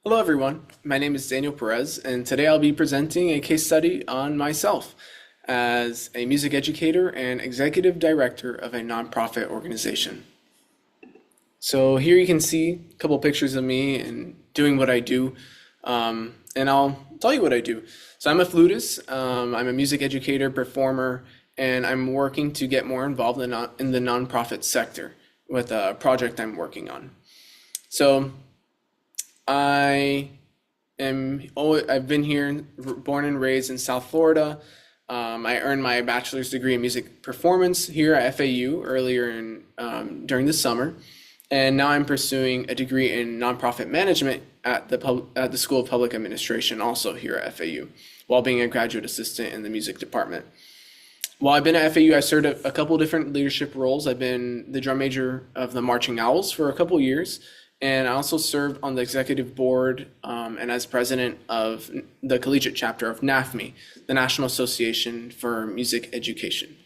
Hello everyone, my name is Daniel Perez, and today I'll be presenting a case study on myself as a music educator and executive director of a nonprofit organization. So here you can see a couple pictures of me and doing what I do, and I'll tell you what I do. So I'm a flutist, I'm a music educator, performer, and I'm working to get more involved in the nonprofit sector with a project I'm working on. So I I've been here, born and raised in South Florida. I earned my bachelor's degree in music performance here at FAU earlier during the summer, and now I'm pursuing a degree in nonprofit management at the School of Public Administration, also here at FAU, while being a graduate assistant in the music department. While I've been at FAU, I served a couple different leadership roles. I've been the drum major of the Marching Owls for a couple years, and I also served on the executive board and as president of the collegiate chapter of NAFME, the National Association for Music Education.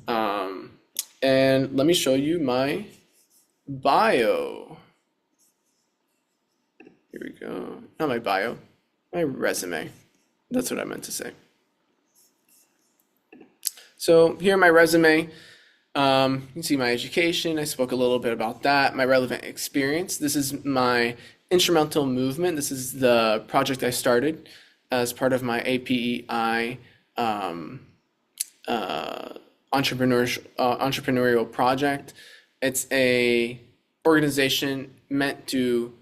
And let me show you my bio. Here we go. Not my bio, my resume. That's what I meant to say. So here my resume. You can see my education. I spoke a little bit about that. My relevant experience. This is my instrumental movement. This is the project I started as part of my APEI entrepreneurial project. It's a organization meant to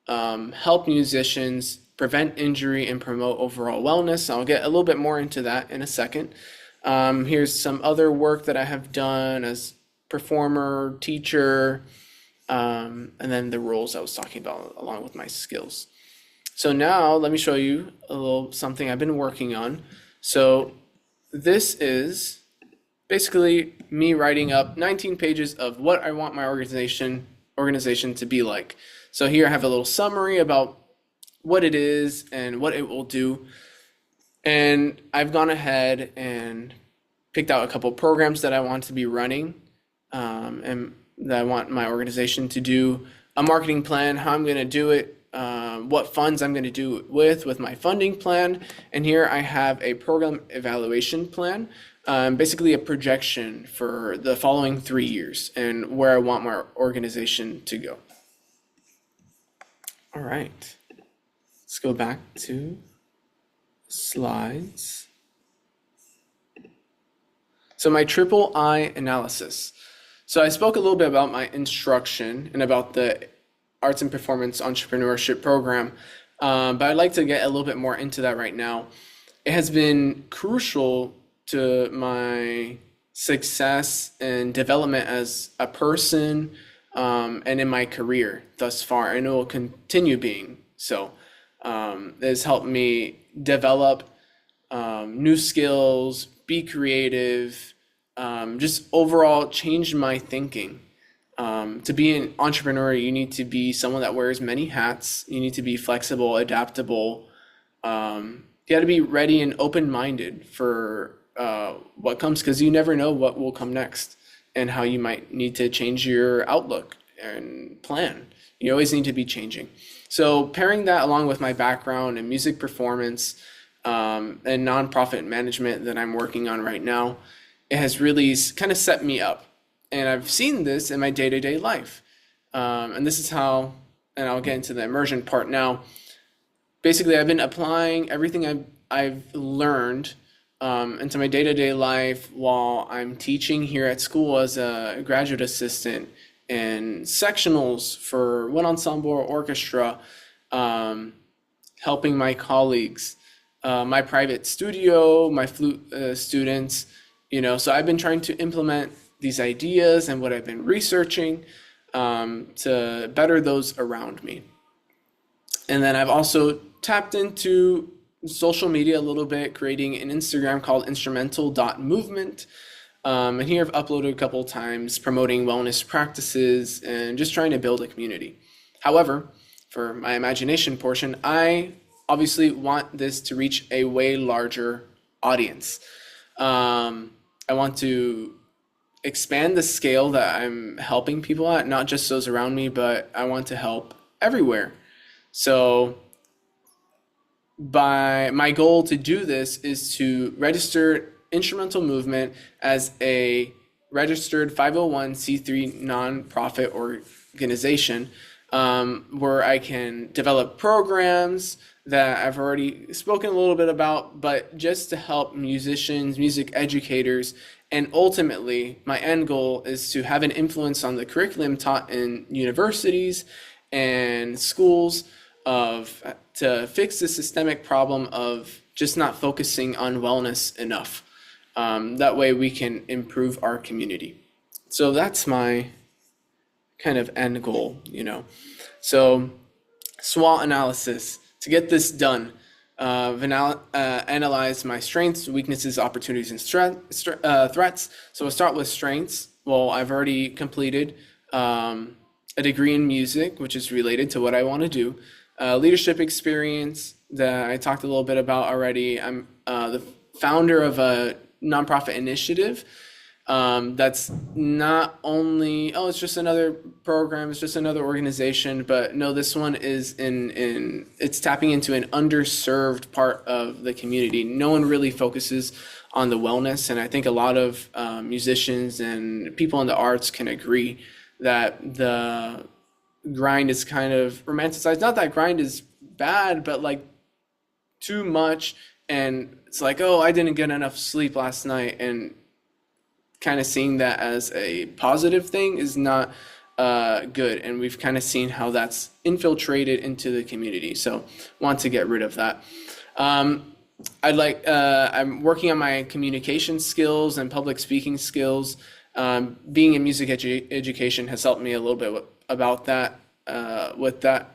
help musicians prevent injury and promote overall wellness. I'll get a little bit more into that in a second. Here's some other work that I have done as performer, teacher, and then the roles I was talking about along with my skills. So now let me show you a little something I've been working on. So this is basically me writing up 19 pages of what I want my organization to be like. So here I have a little summary about what it is and what it will do. And I've gone ahead and picked out a couple programs that I want to be running, and that I want my organization to do a marketing plan, how I'm going to do it, what funds I'm going to do it with my funding plan. And here I have a program evaluation plan, basically a projection for the following 3 years and where I want my organization to go. All right, let's go back to slides. So my triple I analysis. So I spoke a little bit about my instruction and about the Arts and Performance Entrepreneurship Program, but I'd like to get a little bit more into that right now. It has been crucial to my success and development as a person, and in my career thus far, and it will continue being so. It has helped me develop new skills, be creative, just overall change my thinking. To be an entrepreneur, you need to be someone that wears many hats. You need to be flexible, adaptable. You got to be ready and open-minded for what comes, because you never know what will come next and how you might need to change your outlook and plan. You always need to be changing. So pairing that along with my background in music performance and nonprofit management that I'm working on right now, it has really kind of set me up. And I've seen this in my day-to-day life. And this is how, and I'll get into the immersion part now. Basically, I've been applying everything I've learned into my day-to-day life while I'm teaching here at school as a graduate assistant and sectionals for one ensemble or orchestra, helping my colleagues, my private studio, my flute students, so I've been trying to implement these ideas and what I've been researching to better those around me. And then I've also tapped into social media a little bit, creating an Instagram called instrumental.movement. And here I've uploaded a couple times promoting wellness practices and just trying to build a community. However, for my imagination portion, I obviously want this to reach a way larger audience. I want to expand the scale that I'm helping people at, not just those around me, but I want to help everywhere. So my goal to do this is to register instrumental movement as a registered 501c3 nonprofit organization, where I can develop programs that I've already spoken a little bit about, but just to help musicians, music educators, and ultimately my end goal is to have an influence on the curriculum taught in universities and schools of to fix the systemic problem of just not focusing on wellness enough. That way we can improve our community. So that's my kind of end goal. So SWOT analysis. To get this done, I've analyzed my strengths, weaknesses, opportunities, and threats. So we'll start with strengths. Well, I've already completed a degree in music, which is related to what I want to do. Leadership experience that I talked a little bit about already. I'm the founder of a nonprofit initiative that's not only, oh, it's just another program, it's just another organization, but no, this one is it's tapping into an underserved part of the community. No one really focuses on the wellness, and I think a lot of musicians and people in the arts can agree that the grind is kind of romanticized. Not that grind is bad, but like too much, and it's like, oh, I didn't get enough sleep last night, and kind of seeing that as a positive thing is not good. And we've kind of seen how that's infiltrated into the community. So want to get rid of that. I'm working on my communication skills and public speaking skills. Being in music education has helped me a little bit about that, with that.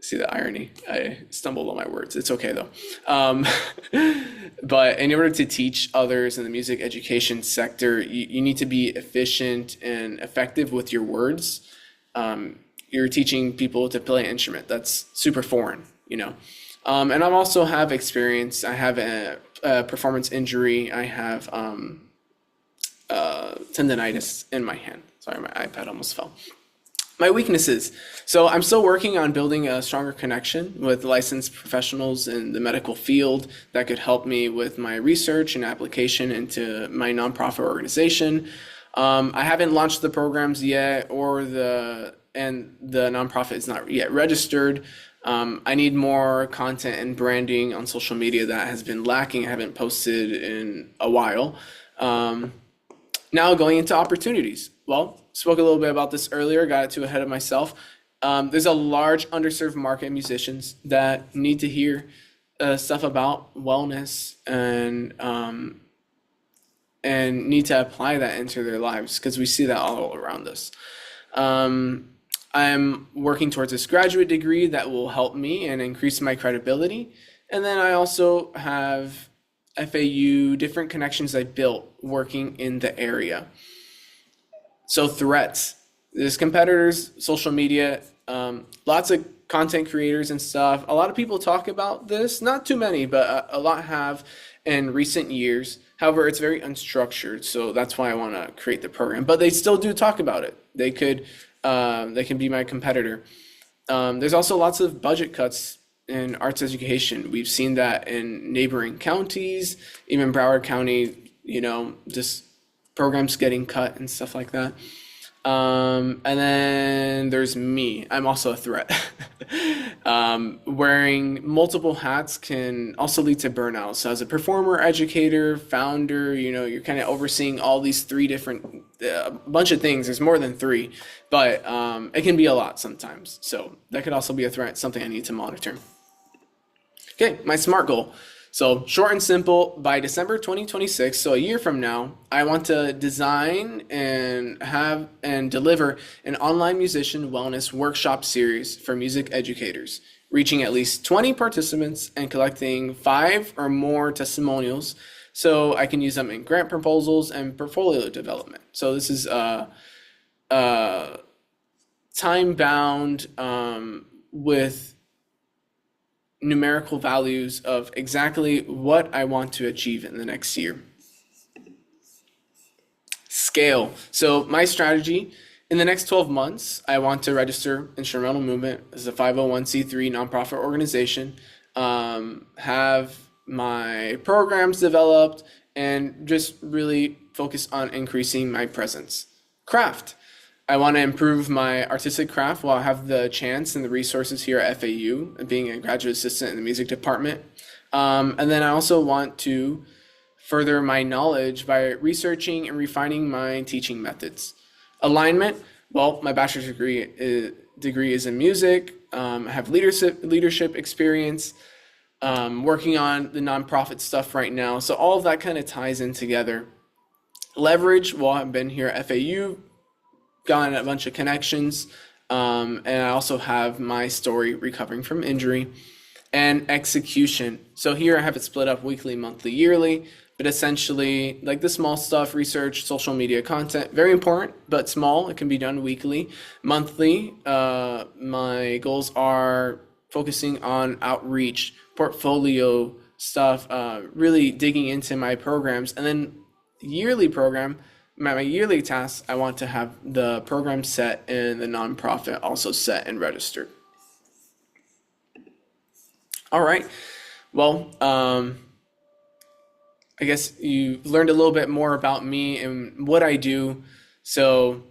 See the irony. I stumbled on my words. It's okay though. But in order to teach others in the music education sector, you need to be efficient and effective with your words. You're teaching people to play an instrument. That's super foreign. And I also have experience. I have a performance injury. I have tendonitis in my hand. Sorry, my iPad almost fell. My weaknesses. So I'm still working on building a stronger connection with licensed professionals in the medical field that could help me with my research and application into my nonprofit organization. I haven't launched the programs yet, and the nonprofit is not yet registered. I need more content and branding on social media that has been lacking. I haven't posted in a while. Now going into opportunities. Well, spoke a little bit about this earlier, got it too ahead of myself. There's a large underserved market of musicians that need to hear stuff about wellness and need to apply that into their lives because we see that all around us. I'm working towards this graduate degree that will help me and increase my credibility. And then I also have FAU, different connections I built working in the area. So threats, there's competitors, social media, lots of content creators and stuff. A lot of people talk about this, not too many, but a lot have in recent years. However, it's very unstructured, so that's why I want to create the program. But they still do talk about it. They can be my competitor. There's also lots of budget cuts in arts education. We've seen that in neighboring counties, even Broward County, just programs getting cut and stuff like that. And then there's me. I'm also a threat. Wearing multiple hats can also lead to burnout. So as a performer, educator, founder, you're kind of overseeing all these three different, bunch of things. There's more than three, but it can be a lot sometimes. So that could also be a threat, something I need to monitor. Okay, my SMART goal. So short and simple, by December 2026, so a year from now, I want to design and have and deliver an online musician wellness workshop series for music educators, reaching at least 20 participants and collecting 5 or more testimonials so I can use them in grant proposals and portfolio development. So this is time-bound with numerical values of exactly what I want to achieve in the next year. Scale. So my strategy In the next 12 months, I want to register Instrumental Movement as a 501(c)(3) nonprofit organization, have my programs developed, and just really focus on increasing my presence. Craft. I want to improve my artistic craft while I have the chance and the resources here at FAU, being a graduate assistant in the music department. And then I also want to further my knowledge by researching and refining my teaching methods. Alignment, well, my bachelor's degree is in music. I have leadership experience, working on the nonprofit stuff right now. So all of that kind of ties in together. Leverage, well, I've been here at FAU, gotten a bunch of connections, and I also have my story recovering from injury. And execution. So here I have it split up weekly, monthly, yearly, but essentially like the small stuff, research, social media content, very important, but small. It can be done weekly. Monthly, my goals are focusing on outreach, portfolio stuff, really digging into my programs. And then yearly program, my yearly tasks, I want to have the program set and the nonprofit also set and registered. All right. Well, I guess you learned a little bit more about me and what I do. So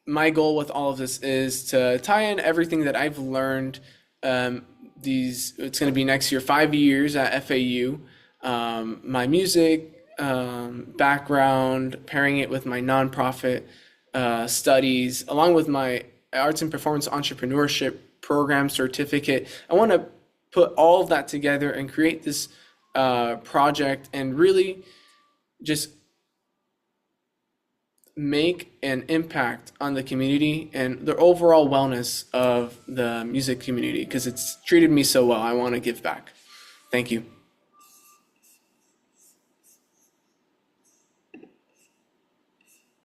my goal with all of this is to tie in everything that I've learned. It's going to be next year, 5 years at FAU. My music background, pairing it with my nonprofit studies, along with my arts and performance entrepreneurship program certificate. I want to put all of that together and create this project and really just make an impact on the community and the overall wellness of the music community because it's treated me so well. I want to give back. Thank you.